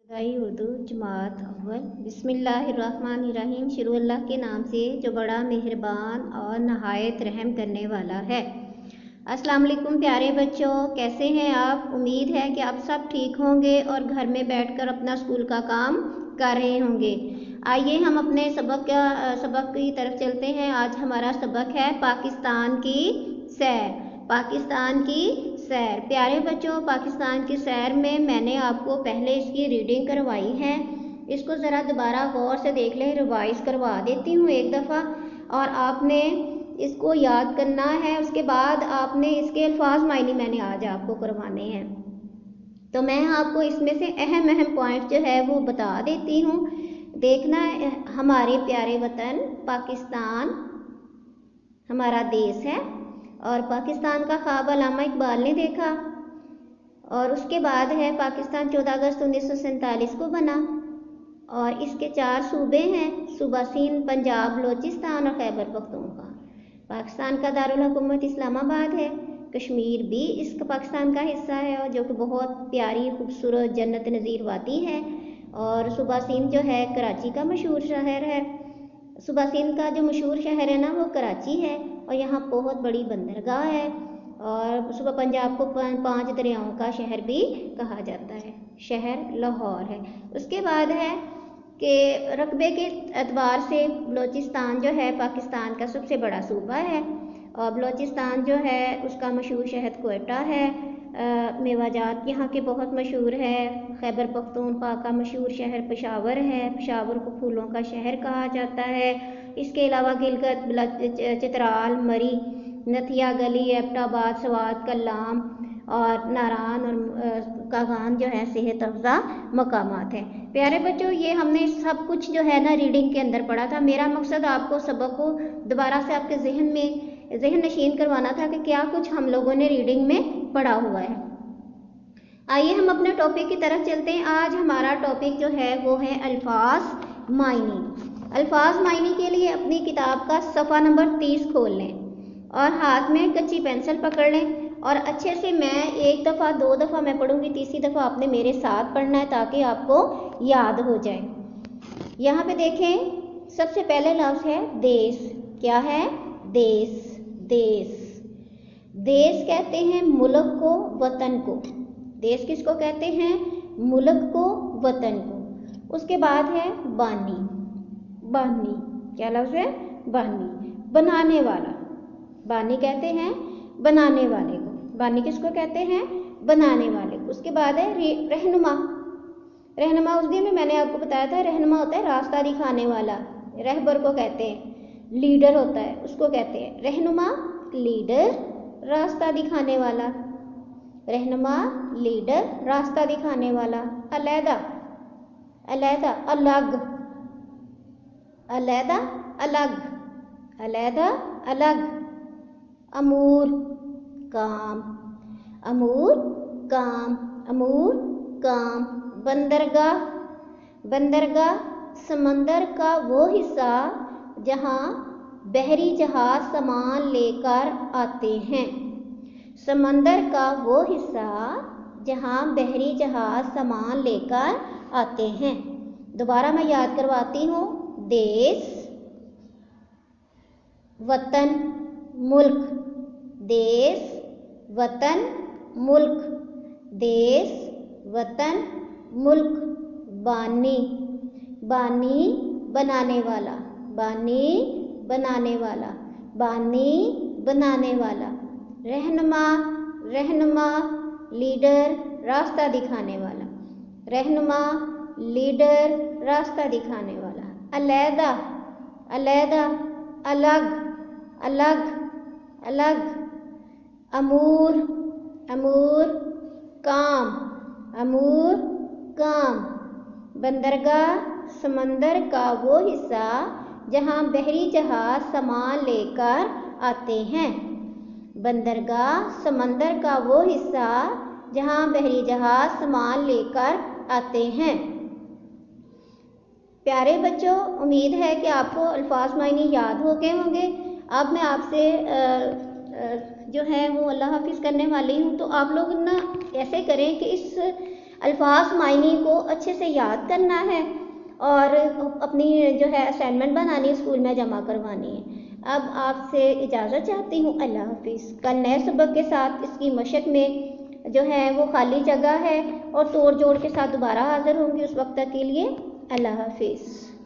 गाई उर्दू जमात अव्वल। बिस्मिल्लाहिर्रहमानिर्रहीम। शुरू अल्लाह के नाम से जो बड़ा मेहरबान और नहायत रहम करने वाला है। अस्सलाम वालेकुम प्यारे बच्चों, कैसे हैं आप? उम्मीद है कि आप सब ठीक होंगे और घर में बैठकर अपना स्कूल का काम कर रहे होंगे। आइए हम अपने सबक की तरफ चलते हैं। आज हमारा सबक है पाकिस्तान की सैर। पाकिस्तान की सैर। प्यारे बच्चों, पाकिस्तान की सैर में मैंने आपको पहले इसकी रीडिंग करवाई है। इसको ज़रा दोबारा गौर से देख लें, रिवाइज करवा देती हूँ एक दफ़ा, और आपने इसको याद करना है। उसके बाद आपने इसके अल्फाज मायने मैंने आज आपको करवाने हैं। तो मैं आपको इसमें से अहम पॉइंट जो है वो बता देती हूँ। देखना, हमारे प्यारे वतन पाकिस्तान हमारा देश है और पाकिस्तान का ख्वाब अल्लामा इकबाल ने देखा। और उसके बाद है पाकिस्तान 14 अगस्त 1947 को बना और इसके 4 सूबे हैं, सूबा सिंध, पंजाब, बलूचिस्तान और खैबर पख्तूनख्वा। पाकिस्तान का दारुल हुकूमत इस्लामाबाद है। कश्मीर भी इस पाकिस्तान का हिस्सा है और जो कि बहुत प्यारी खूबसूरत जन्नत नज़ीर वादी है। और सूबा सिंध जो है कराची का मशहूर शहर है। सूबा सिंध का जो मशहूर शहर है ना वो कराची है और यहाँ बहुत बड़ी बंदरगाह है। और सूबा पंजाब को 5 दरियाओं का शहर भी कहा जाता है। शहर लाहौर है। उसके बाद है कि रकबे के एतबार से बलूचिस्तान जो है पाकिस्तान का सबसे बड़ा सूबा है। और बलूचिस्तान जो है उसका मशहूर शहर कोयटा है। मेवाजात यहाँ के बहुत मशहूर है। खैबर पख्तूनख्वा का मशहूर शहर पेशावर है। पेशावर को फूलों का शहर कहा जाता है। इसके अलावा गिलगित, चित्राल, मरी, नथिया गली, एबटाबाद, स्वात, कल्लाम और नारान और कागान जो है सेहत अफजा मकामात हैं। प्यारे बच्चों, ये हमने सब कुछ जो है ना रीडिंग के अंदर पढ़ा था। मेरा मकसद आपको सबक को दोबारा से आपके जहन नशीन करवाना था कि क्या कुछ हम लोगों ने रीडिंग में पढ़ा हुआ है। आइए हम अपने टॉपिक की तरफ चलते हैं। आज हमारा टॉपिक जो है वो है अल्फाज मायने। अल्फाज मायने के लिए अपनी किताब का सफ़ा नंबर 30 खोल लें और हाथ में कच्ची पेंसिल पकड़ लें और अच्छे से मैं 1 दफ़ा 2 दफ़ा मैं पढ़ूंगी, तीसरी दफ़ा आपने मेरे साथ पढ़ना है ताकि आपको याद हो जाए। यहाँ पे देखें, सबसे पहले लफ्ज़ है देश। क्या है? देश। देश देश कहते हैं मुल्क को, वतन को। देश किसको कहते हैं? मुल्क को, वतन को। उसके बाद है बानी। बानी क्या लफ्ज़ है? बानी, बनाने वाला। बानी कहते हैं बनाने वाले को। बानी किसको कहते हैं? बनाने वाले को। उसके बाद है रहनुमा। रहनुमा उस दिन में मैंने आपको बताया था, रहनुमा होता है रास्ता दिखाने वाला। रहबर को कहते हैं। लीडर होता है, उसको कहते हैं रहनुमा, लीडर, रास्ता दिखाने वाला। रहनुमा, लीडर, रास्ता दिखाने वाला। अलैदा, अलैदा, अलग, अलैदा, अलग, अलैदा, अलग। अमूर, काम, अमूर, काम, अमूर, काम। बंदरगाह, बंदरगाह, समंदर का वो हिस्सा जहाँ बहरी जहाज सामान लेकर आते हैं। समंदर का वो हिस्सा जहाँ बहरी जहाज सामान लेकर आते हैं। दोबारा मैं याद करवाती हूँ। देश, वतन, मुल्क। देश, वतन, मुल्क। देश, वतन, मुल्क। बानी, बानी, बनाने वाला। बानी, बनाने वाला। बानी, बनाने वाला। रहनुमा, रहनुमा, लीडर, रास्ता दिखाने वाला। रहनुमा, लीडर, रास्ता दिखाने वाला। अलैदा, अलैदा, अलग, अलग, अलग। अमूर, अमूर, काम, अमूर, काम। बंदरगाह, समंदर का वो हिस्सा जहाँ बहरी जहाज सामान लेकर आते हैं। बंदरगाह, समंदर का वो हिस्सा जहाँ बहरी जहाज सामान लेकर आते हैं। प्यारे बच्चों, उम्मीद है कि आपको अल्फाज मायने याद हो गए होंगे। अब मैं आपसे जो है वो अल्लाह हाफिज़ करने वाली हूँ। तो आप लोग ना ऐसे करें कि इस अल्फाज मायने को अच्छे से याद करना है और अपनी जो है असाइनमेंट बनानी है, स्कूल में जमा करवानी है। अब आपसे इजाज़त चाहती हूँ, अल्लाह हाफिज़। कल नए सबक के साथ इसकी मशक में जो है वो खाली जगह है और तोड़ जोड़ के साथ दोबारा हाज़िर होंगी। उस वक्त तक के लिए अल्लाह हाफिज़।